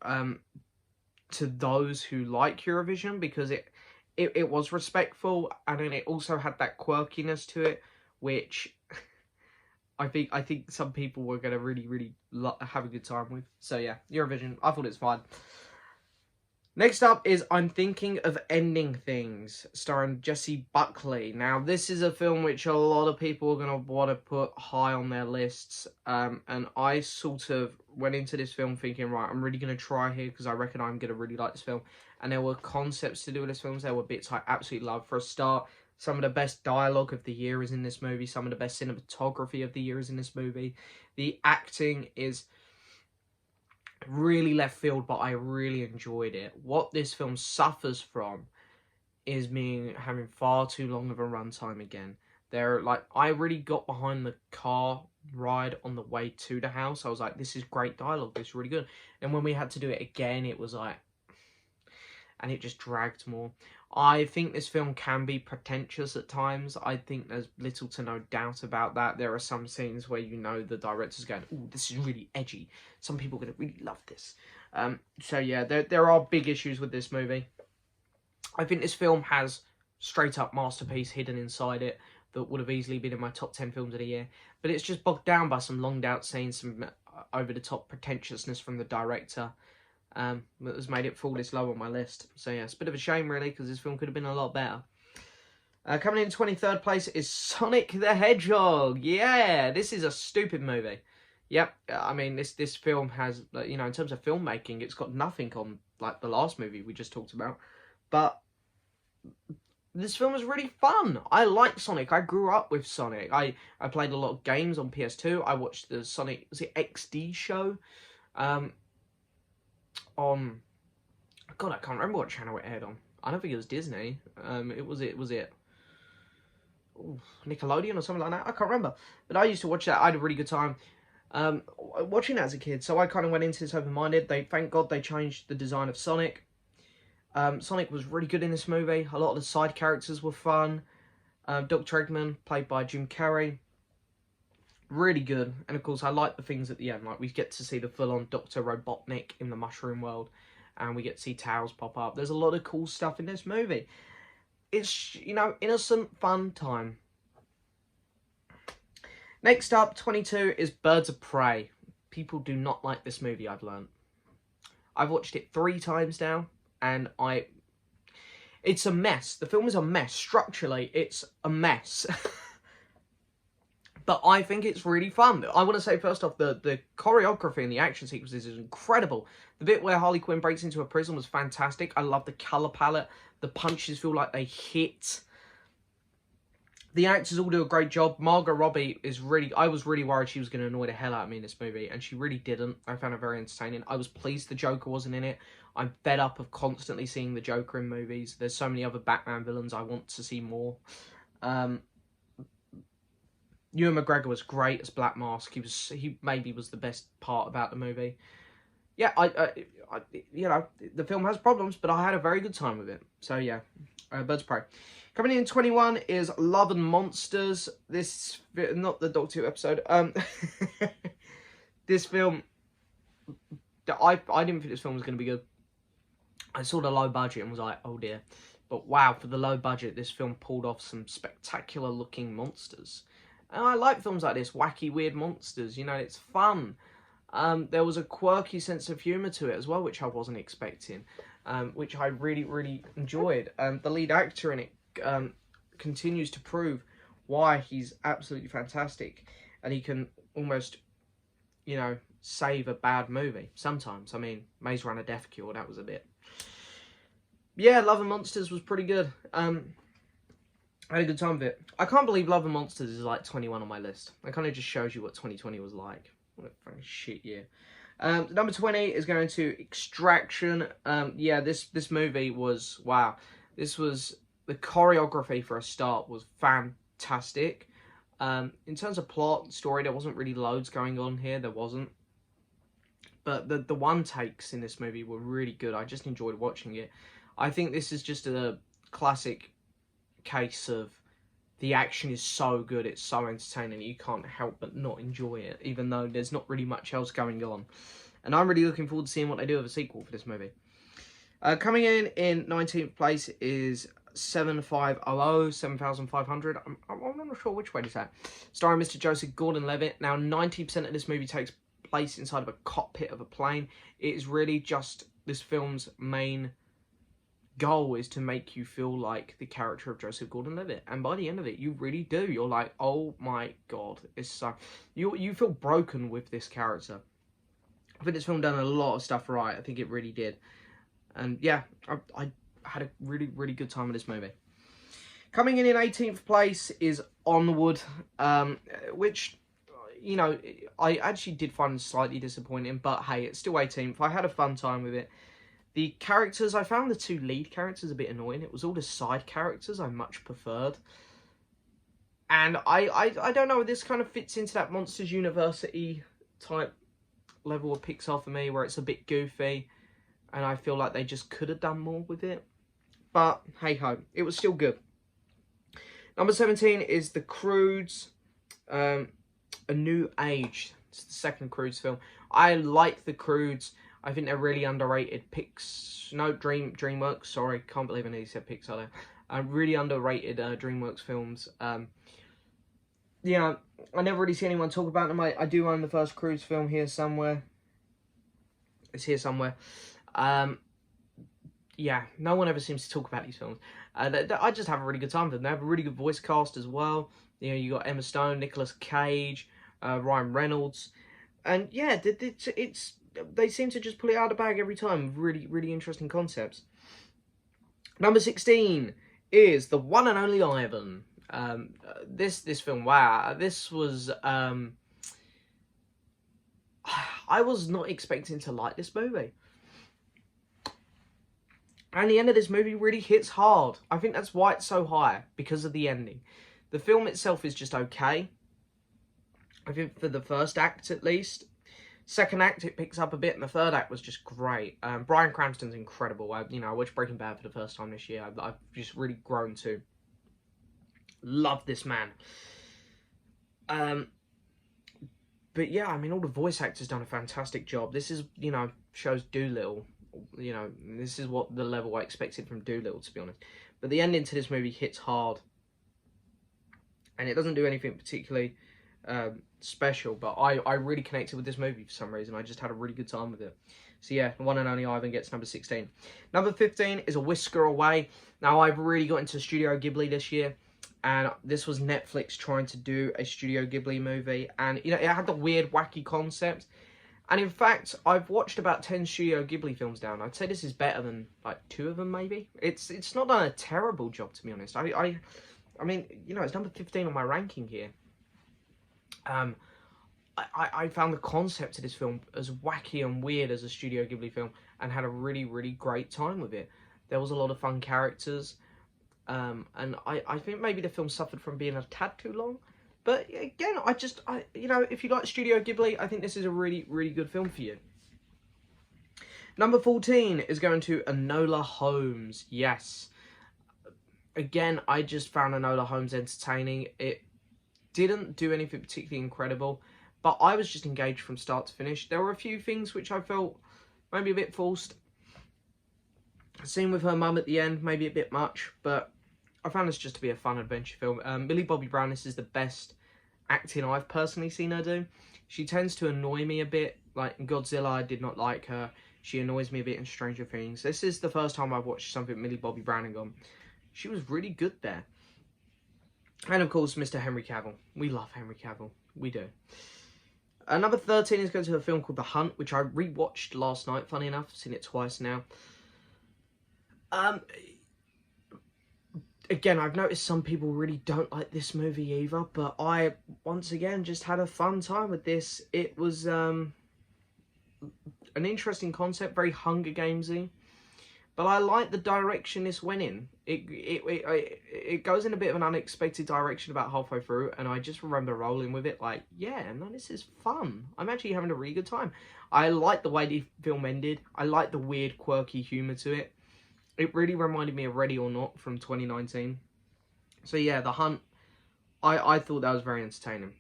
to those who like Eurovision, because it was respectful, and then it also had that quirkiness to it, which I think some people were gonna really have a good time with. So yeah, Eurovision, I thought it's fine. Next up is I'm Thinking of Ending Things, starring Jessie Buckley. Now, this is a film which a lot of people are going to want to put high on their lists. And I sort of went into this film thinking, right, I'm really going to try here because I reckon I'm going to really like this film. And there were concepts to do with this film. There were bits I absolutely loved. For a start, some of the best dialogue of the year is in this movie. Some of the best cinematography of the year is in this movie. The acting is really left field, but I really enjoyed it. What this film suffers from is having far too long of a runtime again. I really got behind the car ride on the way to the house. I was like, this is great dialogue, this is really good. And when we had to do it again, it was like, and it just dragged more. I think this film can be pretentious at times. I think there's little to no doubt about that. There are some scenes where you know the director's going, "Ooh, this is really edgy. Some people are going to really love this." So yeah, there are big issues with this movie. I think this film has straight up masterpiece hidden inside it that would have easily been in my top 10 films of the year. But it's just bogged down by some longed out scenes, some over-the-top pretentiousness from the director. That has made it fall this low on my list. So yeah, it's a bit of a shame really, because this film could have been a lot better. Coming in 23rd place is Sonic the Hedgehog. Yeah, this is a stupid movie. Yep, I mean, this film has, you know, in terms of filmmaking, it's got nothing on, like, the last movie we just talked about. But this film is really fun. I like Sonic. I grew up with Sonic. I played a lot of games on PS2. I watched the Sonic, was it XD show? On, God, I can't remember what channel it aired on. I don't think it was Disney. Was it Nickelodeon or something like that? I can't remember. But I used to watch that. I had a really good time watching it as a kid. So I kind of went into this open-minded. Thank God they changed the design of Sonic. Sonic was really good in this movie. A lot of the side characters were fun. Dr. Eggman, played by Jim Carrey, really good. And of course, I like the things at the end. Like, we get to see the full-on Dr. Robotnik in the Mushroom World. And we get to see Tails pop up. There's a lot of cool stuff in this movie. It's, you know, innocent, fun time. Next up, 22, is Birds of Prey. People do not like this movie, I've learned. I've watched it 3 times now, and it's a mess. The film is a mess. Structurally, it's a mess. But I think it's really fun. I want to say, first off, the choreography and the action sequences is incredible. The bit where Harley Quinn breaks into a prison was fantastic. I love the colour palette. The punches feel like they hit. The actors all do a great job. Margot Robbie is really... I was really worried she was going to annoy the hell out of me in this movie, and she really didn't. I found her very entertaining. I was pleased the Joker wasn't in it. I'm fed up of constantly seeing the Joker in movies. There's so many other Batman villains I want to see more. Ewan McGregor was great as Black Mask. He maybe was the best part about the movie. Yeah, you know, the film has problems, but I had a very good time with it. So yeah, Birds of Prey. Coming in 21 is Love and Monsters. This, not the Doctor Who episode. This film, I didn't think this film was going to be good. I saw the low budget and was like, oh dear. But wow, for the low budget, this film pulled off some spectacular looking monsters. And I like films like this, wacky, weird monsters. You know, it's fun. There was a quirky sense of humour to it as well, which I wasn't expecting, which I really enjoyed. The lead actor in it continues to prove why he's absolutely fantastic, and he can almost, you know, save a bad movie sometimes. I mean, Maze Runner Death Cure, that was a bit... Yeah, Love and Monsters was pretty good. I had a good time with it. I can't believe Love and Monsters is like 21 on my list. That kind of just shows you what 2020 was like. What a fucking shit year. Number 20 is going to Extraction. Yeah, this movie was, wow. This was, the choreography for a start was fantastic. In terms of plot, story, there wasn't really loads going on here. There wasn't. But the one takes in this movie were really good. I just enjoyed watching it. I think this is just a classic case of the action is so good, it's so entertaining, you can't help but not enjoy it, even though there's not really much else going on. And I'm really looking forward to seeing what they do with a sequel for this movie. Coming in 19th place is 7500, 7500. I'm not sure which way it's at. Starring Mr. Joseph Gordon-Levitt. Now, 90% of this movie takes place inside of a cockpit of a plane. It is really just this film's main goal is to make you feel like the character of Joseph Gordon-Levitt, and by the end of it, you really do. You're like, oh my god, it's so you feel broken with this character. I think this film done a lot of stuff right. I think it really did, and yeah, I had a really good time with this movie. Coming in 18th place is Onward, which, you know, I actually did find slightly disappointing, but hey, it's still 18th. I had a fun time with it. The characters, I found the two lead characters a bit annoying. It was all the side characters I much preferred. And I don't know, this kind of fits into that Monsters University type level of Pixar for me, where it's a bit goofy. And I feel like they just could have done more with it. But, hey-ho, it was still good. Number 17 is The Croods, A New Age. It's the second Croods film. I like The Croods. I think they're really underrated. DreamWorks. Sorry, can't believe I nearly said Pixar there. Really underrated DreamWorks films. Yeah, I never really see anyone talk about them. I do own the first Croods film here somewhere. It's here somewhere. Yeah, no one ever seems to talk about these films. I just have a really good time with them. They have a really good voice cast as well. You know, you got Emma Stone, Nicolas Cage, Ryan Reynolds, and yeah, they seem to just pull it out of the bag every time. Really interesting concepts. Number 16 is The One and Only Ivan. This film, wow, this was I was not expecting to like this movie. And the end of this movie really hits hard. I think that's why it's so high, because of the ending. The film itself is just okay. I think for the first act, at least. Second act, it picks up a bit, and the third act was just great. Bryan Cranston's incredible. I watched Breaking Bad for the first time this year. I've just really grown to love this man. But yeah, I mean, all the voice actors done a fantastic job. This is, shows Dolittle. This is what the level I expected from Dolittle, to be honest. But the ending to this movie hits hard. And it doesn't do anything particularly special, but I really connected with this movie for some reason. I just had a really good time with it. So yeah, The One and Only Ivan gets number 16. Number 15 is A Whisker Away. Now, I've really got into Studio Ghibli this year, and this was Netflix trying to do a Studio Ghibli movie, and it had the weird, wacky concept. And in fact, I've watched about 10 Studio Ghibli films now, and I'd say this is better than, like, 2 of them, maybe. It's not done a terrible job, to be honest. I mean, it's number 15 on my ranking here. I found the concept of this film as wacky and weird as a Studio Ghibli film, and had a really great time with it. There was a lot of fun characters, and I think maybe the film suffered from being a tad too long. But again, if you like Studio Ghibli, I think this is a really good film for you. Number 14 is going to Enola Holmes. Yes. Again, I just found Enola Holmes entertaining. It didn't do anything particularly incredible, but I was just engaged from start to finish. There were a few things which I felt maybe a bit forced. The scene with her mum at the end, maybe a bit much, but I found this just to be a fun adventure film. Millie Bobby Brown, this is the best acting I've personally seen her do. She tends to annoy me a bit. Like in Godzilla, I did not like her. She annoys me a bit in Stranger Things. This is the first time I've watched something Millie Bobby Brown and gone, she was really good there. And of course, Mr. Henry Cavill. We love Henry Cavill. We do. Number 13 is going to a film called The Hunt, which I rewatched last night, funny enough. I've seen it twice now. Again, I've noticed some people really don't like this movie either, but I, once again, just had a fun time with this. It was an interesting concept, very Hunger Gamesy, but I like the direction this went in. It goes in a bit of an unexpected direction about halfway through, and I just remember rolling with it like, yeah, no, this is fun. I'm actually having a really good time. I like the way the film ended. I like the weird, quirky humour to it. It really reminded me of Ready or Not from 2019. So yeah, The Hunt, I thought that was very entertaining.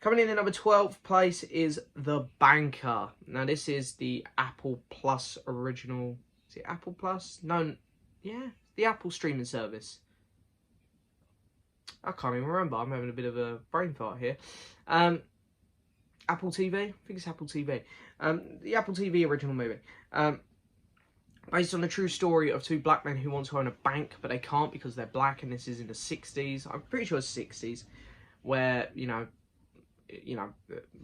Coming in at number 12th place is The Banker. Now this is the Apple Plus original. Is it Apple Plus? No, yeah, the Apple streaming service. I can't even remember. I'm having a bit of a brain fart here. Apple TV? I think it's Apple TV. The Apple TV original movie. Based on the true story of two black men who want to own a bank, but they can't because they're black, and this is in the 60s. I'm pretty sure it's 60s, where, you know,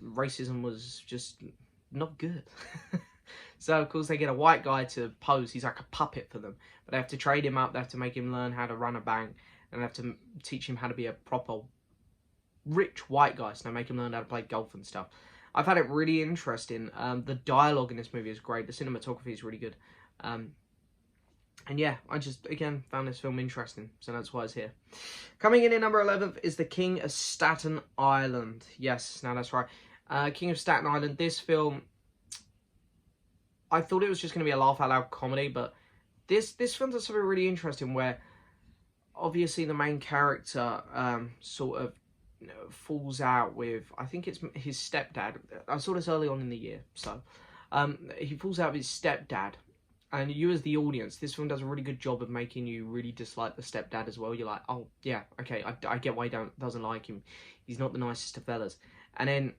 racism was just not good. So, of course, they get a white guy to pose. He's like a puppet for them. But they have to trade him up. They have to make him learn how to run a bank. And they have to teach him how to be a proper rich white guy. So they make him learn how to play golf and stuff. I found it really interesting. The dialogue in this movie is great. The cinematography is really good. And yeah, I just, again, found this film interesting. So that's why it's here. Coming in at number 11th is The King of Staten Island. Yes, now that's right. King of Staten Island. This film, I thought it was just going to be a laugh-out-loud comedy. But this film does something really interesting where, obviously, the main character sort of falls out with, I think it's his stepdad. I saw this early on in the year. So he falls out with his stepdad. And you as the audience, this film does a really good job of making you really dislike the stepdad as well. You're like, oh, yeah, okay, I get why he doesn't like him. He's not the nicest of fellas. And then,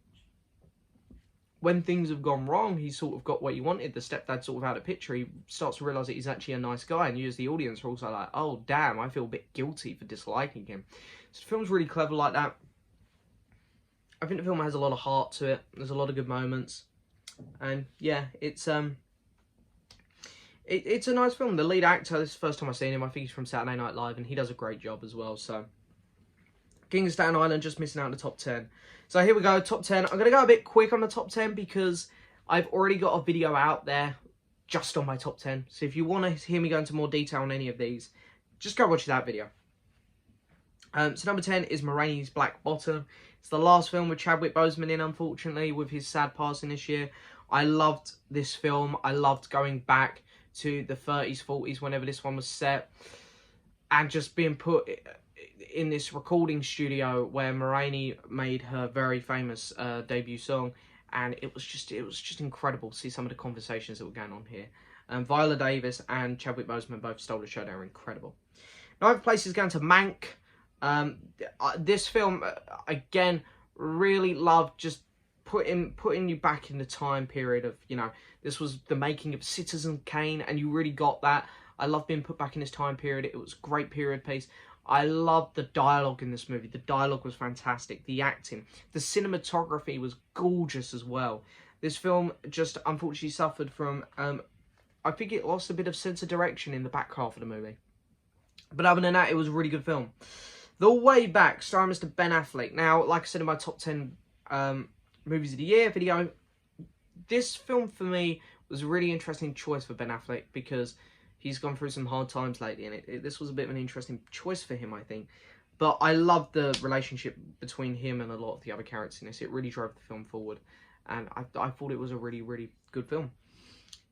when things have gone wrong, he's sort of got what he wanted. The stepdad sort of out of picture. He starts to realise that he's actually a nice guy. And you as the audience are also like, oh, damn, I feel a bit guilty for disliking him. So the film's really clever like that. I think the film has a lot of heart to it. There's a lot of good moments. And, yeah, it's a nice film. The lead actor, this is the first time I've seen him. I think he's from Saturday Night Live, and he does a great job as well. So, King of Staten Island just missing out in the top 10. So here we go, top 10. I'm going to go a bit quick on the top 10 because I've already got a video out there just on my top 10. So if you want to hear me go into more detail on any of these, just go watch that video. So number 10 is Ma Rainey's Black Bottom. It's the last film with Chadwick Boseman in, unfortunately, with his sad passing this year. I loved this film. I loved going back to the 30s, 40s, whenever this one was set, and just being put in this recording studio where Ma Rainey made her very famous debut song, and it was just incredible to see some of the conversations that were going on here. Viola Davis and Chadwick Boseman both stole the show. They were incredible. Ninth place is going to Mank. This film, again, really loved just putting you back in the time period of, you know, this was the making of Citizen Kane, and you really got that. I love being put back in this time period. It was a great period piece. I loved the dialogue in this movie. The dialogue was fantastic. The acting. The cinematography was gorgeous as well. This film just unfortunately suffered from, I think it lost a bit of sense of direction in the back half of the movie. But other than that, it was a really good film. The Way Back, starring Mr. Ben Affleck. Now, like I said in my top 10 movies of the year video, this film for me was a really interesting choice for Ben Affleck because he's gone through some hard times lately, and this was a bit of an interesting choice for him, I think. But I loved the relationship between him and a lot of the other characters in this. It really drove the film forward, and I thought it was a really, really good film.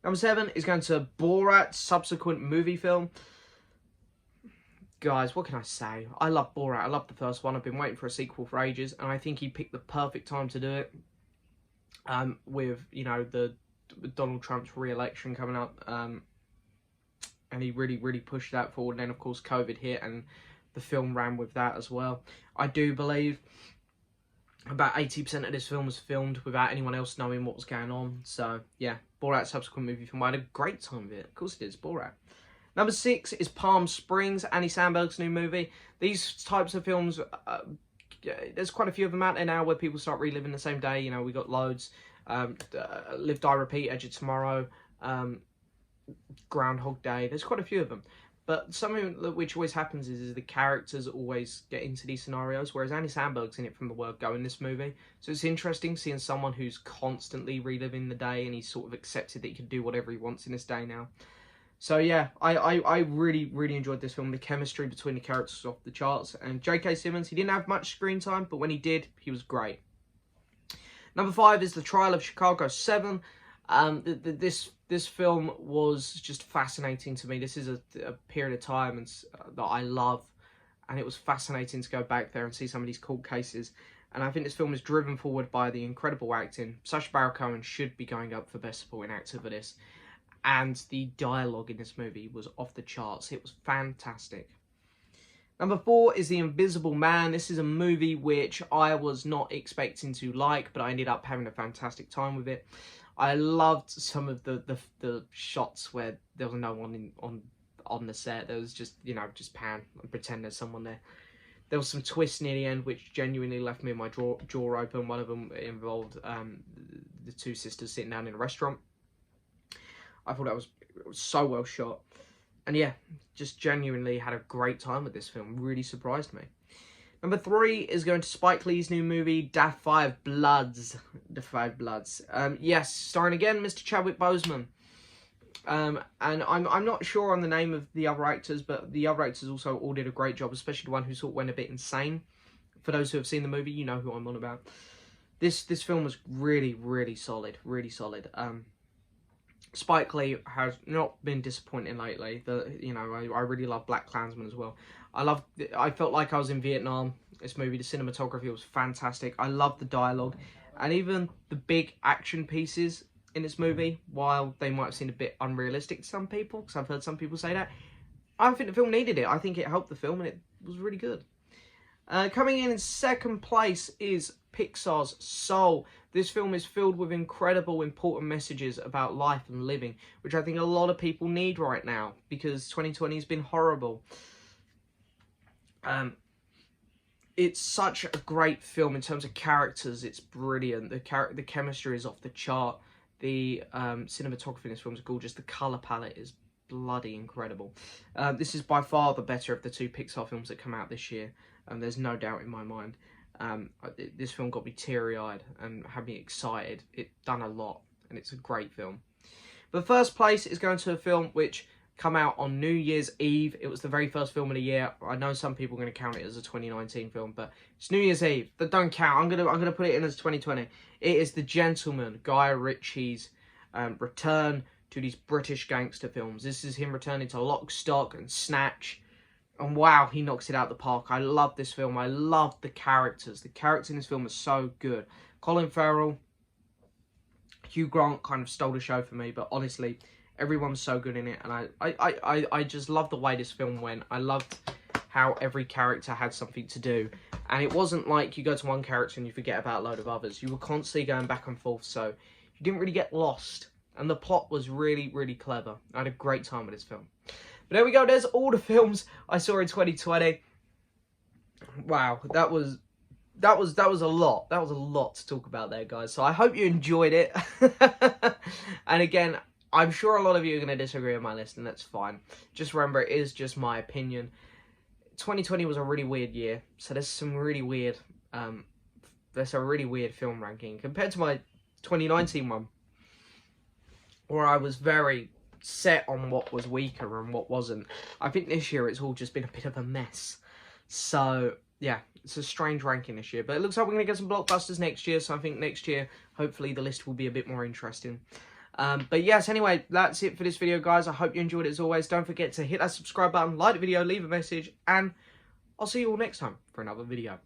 Number 7 is going to Borat, subsequent movie film. Guys, what can I say? I love Borat. I love the first one. I've been waiting for a sequel for ages, and I think he picked the perfect time to do it. With, you know, with Donald Trump's re-election coming up, and he really, really pushed that forward. And then, of course, COVID hit, and the film ran with that as well. I do believe about 80% of this film was filmed without anyone else knowing what was going on. So, yeah, Borat, subsequent movie film. I had a great time with it. Of course it is, Borat. Number 6 is Palm Springs, Andy Samberg's new movie. These types of films, there's quite a few of them out there now where people start reliving the same day. You know, we got loads. Live, Die, Repeat, Edge of Tomorrow, Groundhog Day. There's quite a few of them. But something which always happens is the characters always get into these scenarios, whereas Andy Samberg's in it from the word go in this movie. So it's interesting seeing someone who's constantly reliving the day, and he's sort of accepted that he can do whatever he wants in this day now. So yeah, I really, really enjoyed this film. The chemistry between the characters was off the charts. And J.K. Simmons, he didn't have much screen time, but when he did, he was great. Number 5 is The Trial of Chicago 7. This film was just fascinating to me. This is a period of time that I love, and it was fascinating to go back there and see some of these cold cases. And I think this film is driven forward by the incredible acting. Sacha Baron Cohen should be going up for Best Supporting Actor for this. And the dialogue in this movie was off the charts. It was fantastic. Number 4 is The Invisible Man. This is a movie which I was not expecting to like, but I ended up having a fantastic time with it. I loved some of the shots where there was no one on the set. There was just, you know, just pan and pretend there's someone there. There was some twists near the end which genuinely left me my jaw open. One of them involved the two sisters sitting down in a restaurant. I thought that was so well shot. And yeah, just genuinely had a great time with this film. Really surprised me. Number 3 is going to Spike Lee's new movie, Da 5 Bloods. Da 5 Bloods. Yes, starring again Mr. Chadwick Boseman. And I'm not sure on the name of the other actors, but the other actors also all did a great job, especially the one who sort of went a bit insane. For those who have seen the movie, you know who I'm on about. This film was really, really solid. Really solid. Spike Lee has not been disappointing lately. You know, I really love BlacKkKlansman as well. I felt like I was in Vietnam. This movie, the cinematography was fantastic. I loved the dialogue, and even the big action pieces in this movie, while they might have seemed a bit unrealistic to some people, because I've heard some people say that, I think the film needed it. I think it helped the film, and it was really good. Coming in second place is Pixar's Soul. This film is filled with incredible, important messages about life and living, which I think a lot of people need right now, because 2020 has been horrible. It's such a great film in terms of characters. It's brilliant. The chemistry is off the chart. The cinematography in this film is gorgeous. The colour palette is bloody incredible. This is by far the better of the 2 Pixar films that come out this year. There's no doubt in my mind. This film got me teary-eyed and had me excited. It done a lot, and it's a great film. But first place is going to a film which come out on New Year's Eve. It was the very first film of the year. I know some people are going to count it as a 2019 film, but it's New Year's Eve. That don't count. I'm gonna put it in as 2020. It is The Gentleman, Guy Ritchie's return to these British gangster films. This is him returning to Lock, Stock and Snatch. And wow, he knocks it out the park. I love this film. I love the characters. The characters in this film are so good. Colin Farrell, Hugh Grant kind of stole the show for me, but honestly, everyone's so good in it. And I just love the way this film went. I loved how every character had something to do. And it wasn't like you go to one character and you forget about a load of others. You were constantly going back and forth, so you didn't really get lost. And the plot was really, really clever. I had a great time with this film. But there we go, there's all the films I saw in 2020. Wow, that was a lot. That was a lot to talk about there, guys. So I hope you enjoyed it. And again, I'm sure a lot of you are going to disagree with my list, and that's fine. Just remember, it is just my opinion. 2020 was a really weird year, so there's some really weird, there's a really weird film ranking compared to my 2019 one, where I was very set on what was weaker and what wasn't. I think this year it's all just been a bit of a mess. So yeah, it's a strange ranking this year, but it looks like we're going to get some blockbusters next year, so I think next year hopefully the list will be a bit more interesting. But yes, anyway, that's it for this video, guys. I hope you enjoyed it as always. Don't forget to hit that subscribe button, like the video, leave a message, and I'll see you all next time for another video.